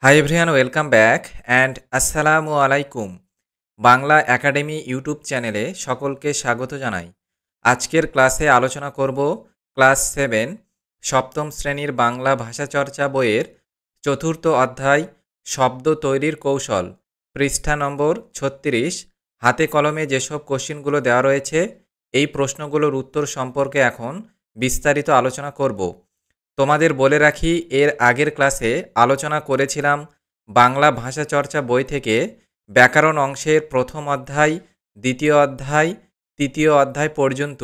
Hi everyone, welcome back and আসসালামু আলাইকুম। Bangla academy YouTube চ্যানেলে সকলকে স্বাগত জানাই। আজকের ক্লাসে আলোচনা করব ক্লাস 7 সপ্তম শ্রেণীর বাংলা ভাষাচর্চা বইয়ের চতুর্থ অধ্যায় শব্দ তৈরির কৌশল, পৃষ্ঠা নম্বর 36। হাতে কলমে যেসব কোশ্চিনগুলো দেওয়া রয়েছে এই প্রশ্নগুলোর উত্তর সম্পর্কে এখন বিস্তারিত আলোচনা করব। তোমাদের বলে রাখি, এর আগের ক্লাসে আলোচনা করেছিলাম বাংলা ভাষা চর্চা বই থেকে ব্যাকরণ অংশের প্রথম অধ্যায়, দ্বিতীয় অধ্যায়, তৃতীয় অধ্যায় পর্যন্ত।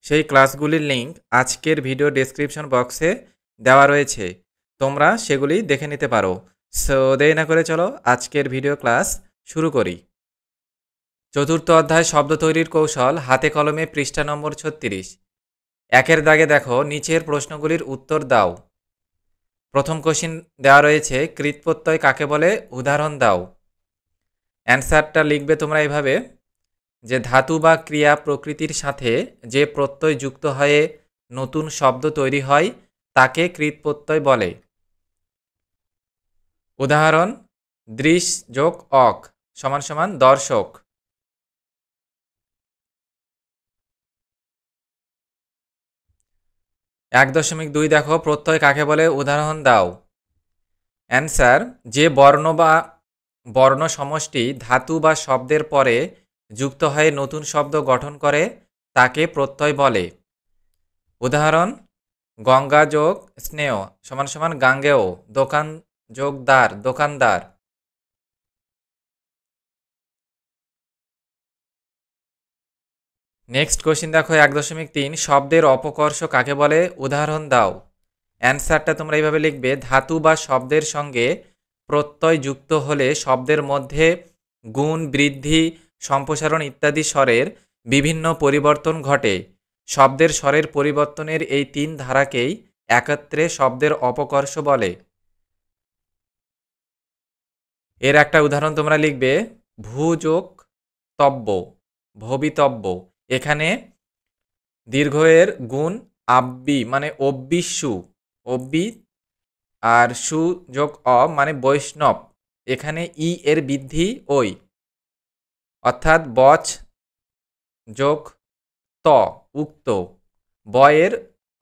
সেই ক্লাসগুলির লিঙ্ক আজকের ভিডিও ডেসক্রিপশন বক্সে দেওয়া রয়েছে, তোমরা সেগুলি দেখে নিতে পারো। সো দেরি না করে চলো আজকের ভিডিও ক্লাস শুরু করি। চতুর্থ অধ্যায় শব্দ তৈরির কৌশল, হাতে কলমে, পৃষ্ঠা নম্বর 36। একের দাগে দেখো, নিচের প্রশ্নগুলির উত্তর দাও। প্রথম কোশ্চিন দেওয়া রয়েছে, কৃৎপ্রত্যয় কাকে বলে, উদাহরণ দাও। অ্যান্সারটা লিখবে তোমরা এভাবে, যে ধাতু বা ক্রিয়া প্রকৃতির সাথে যে প্রত্যয় যুক্ত হয়ে নতুন শব্দ তৈরি হয় তাকে কৃৎপ্রত্যয় বলে। উদাহরণ, দৃশ যোগ অক সমান সমান দর্শক। 1.2 দেখো, প্রত্যয় কাকে বলে, উদাহরণ দাও। অ্যান্সার, যে বর্ণ বা বর্ণ সমষ্টি ধাতু বা শব্দের পরে যুক্ত হয়ে নতুন শব্দ গঠন করে তাকে প্রত্যয় বলে। উদাহরণ, গঙ্গা যোগ স্নেহ সমান সমান গাঙ্গেয়, দোকান যোগ দার দোকানদার। নেক্সট কোশ্চিন দেখো, 1.3 শব্দের অপকর্ষ কাকে বলে, উদাহরণ দাও। অ্যান্সারটা তোমরা এইভাবে লিখবে, ধাতু বা শব্দের সঙ্গে প্রত্যয় যুক্ত হলে শব্দের মধ্যে গুণ, বৃদ্ধি, সম্প্রসারণ ইত্যাদি স্বরের বিভিন্ন পরিবর্তন ঘটে। শব্দের স্বরের পরিবর্তনের এই তিন ধারাকেই একত্রে শব্দের অপকর্ষ বলে। এর একটা উদাহরণ তোমরা লিখবে, ভূযোগ তব্য, ভবিতব্য। এখানে দীর্ঘয়ের গুণ আব্বি মানে অব্বিসু, অব্বি, আর সু যোগ অ মানে বৈষ্ণব। এখানে ই এর বৃদ্ধি ওই, অর্থাৎ বচ যোগ ত উক্ত, বয়ের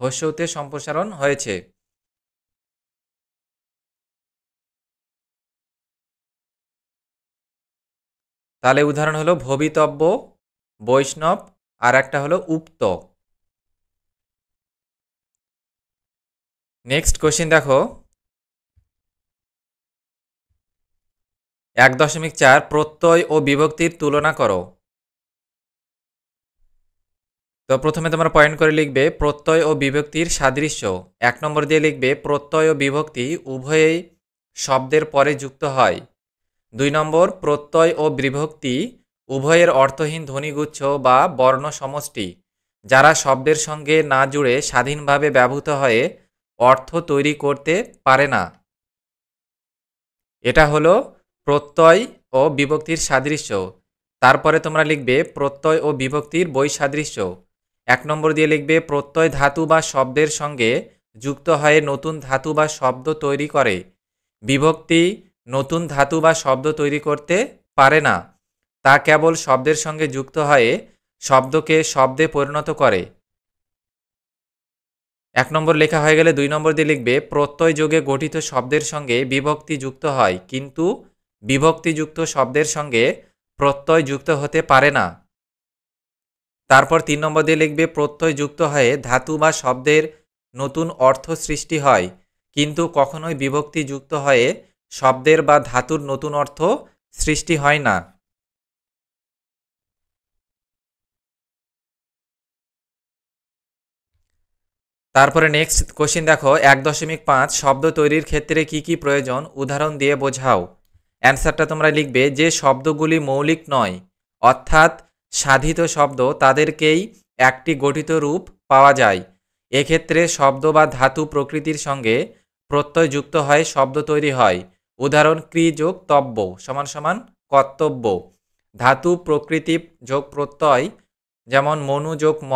হস্যতে সম্প্রসারণ হয়েছে। তাহলে উদাহরণ হলো ভবিতব্য, বৈষ্ণব, আর একটা হলো উক্ত। নেক্সট কোশ্চিন দেখো, 1.4 প্রত্যয় ও বিভক্তির তুলনা করো। তো প্রথমে তোমরা পয়েন্ট করে লিখবে প্রত্যয় ও বিভক্তির সাদৃশ্য। 1 নম্বর দিয়ে লিখবে প্রত্যয় ও বিভক্তি উভয়েই শব্দের পরে যুক্ত হয়। 2 নম্বর, প্রত্যয় ও বিভক্তি উভয়ের অর্থহীন ধ্বনিগুচ্ছ বা বর্ণ সমষ্টি, যারা শব্দের সঙ্গে না জুড়ে স্বাধীনভাবে ব্যবহৃত হয়ে অর্থ তৈরি করতে পারে না। এটা হলো প্রত্যয় ও বিভক্তির সাদৃশ্য। তারপরে তোমরা লিখবে প্রত্যয় ও বিভক্তির বৈসাদৃশ্য। 1 নম্বর দিয়ে লিখবে প্রত্যয় ধাতু বা শব্দের সঙ্গে যুক্ত হয়ে নতুন ধাতু বা শব্দ তৈরি করে। বিভক্তি নতুন ধাতু বা শব্দ তৈরি করতে পারে না, তা কেবল শব্দের সঙ্গে যুক্ত হয়ে শব্দকে শব্দে পরিণত করে। 1 নম্বর লেখা হয়ে গেলে 2 নম্বর দিয়ে লিখবে প্রত্যয় যোগে গঠিত শব্দের সঙ্গে বিভক্তি যুক্ত হয়, কিন্তু বিভক্তিযুক্ত শব্দের সঙ্গে প্রত্যয় যুক্ত হতে পারে না। তারপর 3 নম্বর দিয়ে লিখবে প্রত্যয় যুক্ত হয়ে ধাতু বা শব্দের নতুন অর্থ সৃষ্টি হয়, কিন্তু কখনোই বিভক্তি যুক্ত হয়ে শব্দের বা ধাতুর নতুন অর্থ সৃষ্টি হয় না। তারপরে নেক্সট কোশ্চিন দেখো, 1.5 শব্দ তৈরির ক্ষেত্রে কি কি প্রয়োজন, উদাহরণ দিয়ে বোঝাও। অ্যান্সারটা তোমরা লিখবে যে শব্দগুলি মৌলিক নয়, অর্থাৎ সাধিত শব্দ, তাদেরকেই একটি গঠিত রূপ পাওয়া যায়। এক্ষেত্রে শব্দ বা ধাতু প্রকৃতির সঙ্গে প্রত্যয় যুক্ত হয় শব্দ তৈরি হয়। উদাহরণ, ক্রি যোগ তব্য সমান সমান কর্তব্য। ধাতু প্রকৃতি যোগ প্রত্যয়, যেমন মনু যোগ ম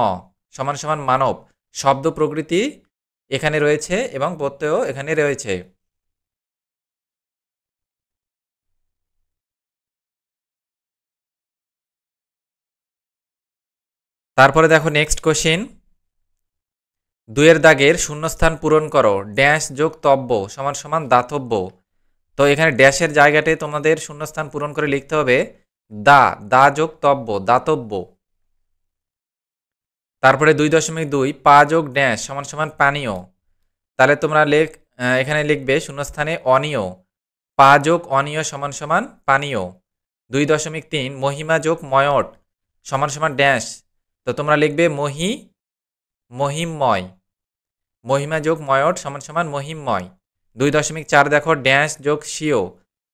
সমান সমান মানব। শব্দ প্রকৃতি এখানে রয়েছে এবং প্রত্যয়ও এখানে রয়েছে। তারপরে দেখো নেক্সট কোশ্চিন, 2 দাগের শূন্যস্থান পূরণ করো, ড্যাশ যোগ তব্য সমান সমান দাতব্য। তো এখানে ড্যাশের জায়গাতে তোমাদের শূন্যস্থান পূরণ করে লিখতে হবে দা যোগ তব্য, দাতব্য। তারপরে 2.2 পা যোগ ড্যাশ সমান সমান পানীয়। তাহলে তোমরা এখানে লিখবে শূন্যস্থানে অনীয়, পা যোগ অনীয় সমান সমান পানীয়। 2.3 মহিমা যোগ ময়ট সমান সমান ড্যাশ। তো তোমরা লিখবে মহিমময়, মহিমা যোগ ময়ট সমান সমান মহিমময়। 2.4 দেখো ড্যাশ যোগ স্বীয়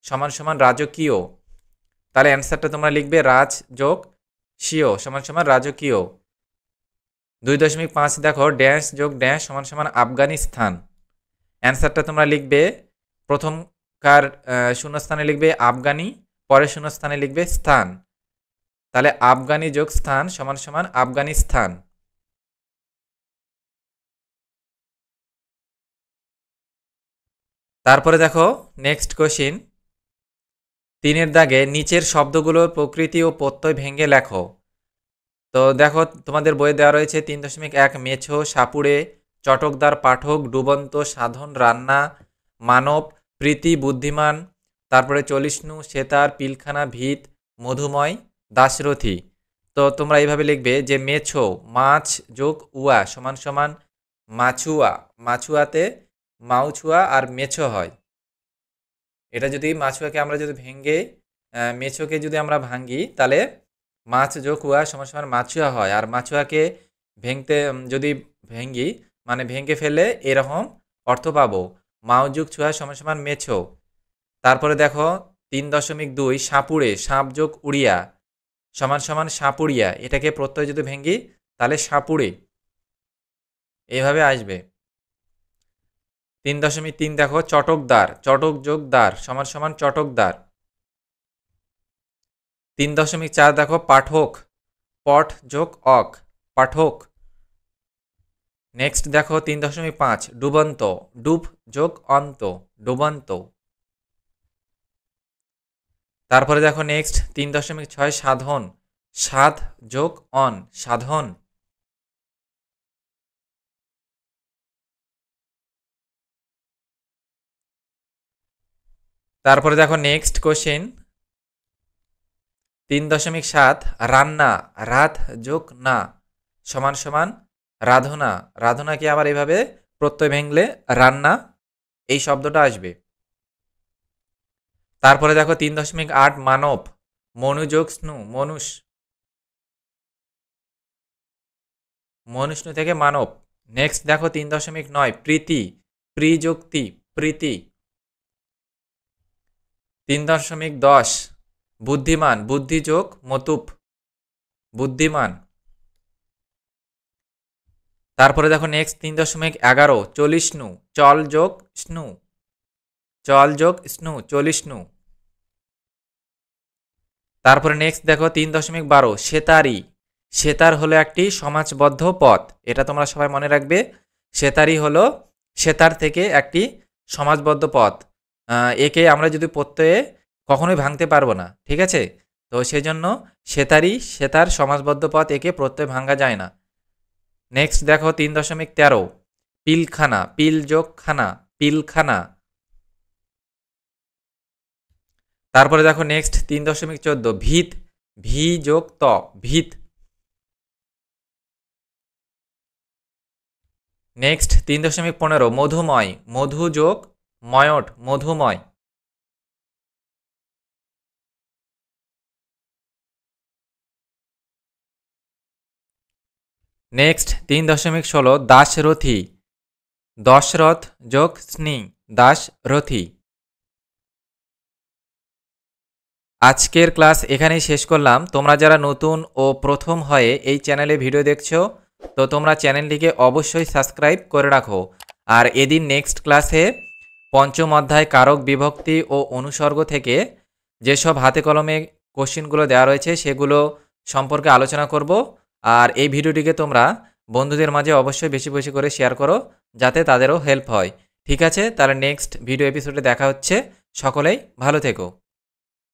সমান সমান রাজকীয়। তাহলে অ্যান্সারটা তোমরা লিখবে রাজ যোগ স্বীয় সমান সমান রাজকীয়। 2.5 দেখো ড্যাশ যোগ ড্যাশ সমান সমান আফগানিস্তান। অ্যান্সারটা তোমরা লিখবে প্রথমকার শূন্যস্থানে লিখবে আফগানি, পরের শূন্যস্থানে লিখবে স্থান। তাহলে আফগানি যোগ স্থান সমান সমান আফগানিস্তান। তারপরে দেখো নেক্সট কোশ্চিন, 3 দাগে নিচের শব্দগুলোর প্রকৃতি ও প্রত্যয় ভেঙে লেখো। তো দেখো তোমাদের বইয়ে দেওয়া রয়েছে 3.1 মেছো, সাপুড়ে, চটকদার, পাঠক, ডুবন্ত, সাধন, রান্না, মানব, প্রীতি, বুদ্ধিমান। তারপরে চলিষ্ণু, সেতার, পিলখানা, ভিত, মধুময়, দাশরথী। তো তোমরা এইভাবে লিখবে যে মেছো মাছ যোগ উয়া সমান সমান মাছুয়া, মাছুয়াতে মাউছুয়া আর মেছো হয়। এটা যদি মাছুয়াকে আমরা যদি ভেঙে মেছোকে যদি আমরা ভাঙি তাহলে মাছ যোগ উয়া সমান সমান মাছুয়া হয়। আর মাছুয়াকে ভেঙতে যদি ভেঙ্গি মানে ভেঙে ফেলে এরকম অর্থ পাবো, মাও যোগ ছুয়া সমান সমান মেছো। তারপরে দেখো 3.2 সাপুড়ে, সাপ যোগ উড়িয়া সমান সমান সাপুড়িয়া। এটাকে প্রত্যয় যদি ভেঙ্গি তাহলে সাপুড়ে এইভাবে আসবে। 3.3 দেখো চটকদার, চটক যোগ দার সমান সমান চটকদার। 3.4 দেখো পাঠক, পট যোগ অক পাঠক। নেক্সট দেখো 3.5 ডুবন্ত, ডুব যোগ অন্ত ডুবন্ত। তারপরে দেখো নেক্সট 3.6 সাধন, সাধ যোগ অন সাধন। তারপরে দেখো নেক্সট কোশ্চেন 3.7 রান্না, রাত যোগ না সমান সমান রাধনা। রাধনাকে আবার এইভাবে প্রত্যয় ভেঙলে রান্না এই শব্দটা আসবে। তারপরে দেখো 3.8 মানব, মনুযোগ স্নু মনুষ, মনুষ্ণু থেকে মানব। নেক্সট দেখো 3.9 প্রীতি, প্রিযোক্তি প্রীতি। 3.10 বুদ্ধিমান, বুদ্ধি যোগ মতুপ বুদ্ধিমান। তারপরে দেখো নেক্সট 3.11 চলিষ্ণু, চল যোগ স্নু চল যোগ স্নু চলিষ্ণু। তারপরে নেক্সট দেখো 3.12 সেতারি, সেতার হলো একটি সমাজবদ্ধ পদ। এটা তোমরা সবাই মনে রাখবে, সেতারি হলো সেতার থেকে একটি সমাজবদ্ধ পদ। একে আমরা যদি প্রত্যয়ে কখনোই ভাঙতে পারবো না, ঠিক আছে? তো সেই জন্য সেতারি সেতার সমাজবদ্ধ পদ, একে প্রত্যয় ভাঙা যায় না। নেক্সট দেখো 3.13 পিলখানা, পিল যোগ খানা পিলখানা। তারপরে দেখো নেক্সট 3.14 ভিত, ভি যোগ ত ভিত। নেক্সট 3.15 মধুময়, মধু যোগ ময়ট মধুময়। নেক্সট 3.16 দাশরথী, দশরথ যোগ স্নি দাশরথী। আজকের ক্লাস এখানেই শেষ করলাম। তোমরা যারা নতুন ও প্রথম হয়ে এই চ্যানেলে ভিডিও দেখছো, তো তোমরা চ্যানেলটিকে অবশ্যই সাবস্ক্রাইব করে রাখো। আর এদিন নেক্সট ক্লাসে পঞ্চম অধ্যায় কারক বিভক্তি ও অনুসর্গ থেকে যেসব হাতে কলমে কোশ্চিনগুলো দেওয়া রয়েছে সেগুলো সম্পর্কে আলোচনা করব। আর এই ভিডিওটিকে তোমরা বন্ধুদের মাঝে অবশ্যই বেশি বেশি করে শেয়ার করো, যাতে তাদেরও হেল্প হয়। ঠিক আছে, তাহলে নেক্সট ভিডিও এপিসোডে দেখা হচ্ছে। সকলেই ভালো থেকো।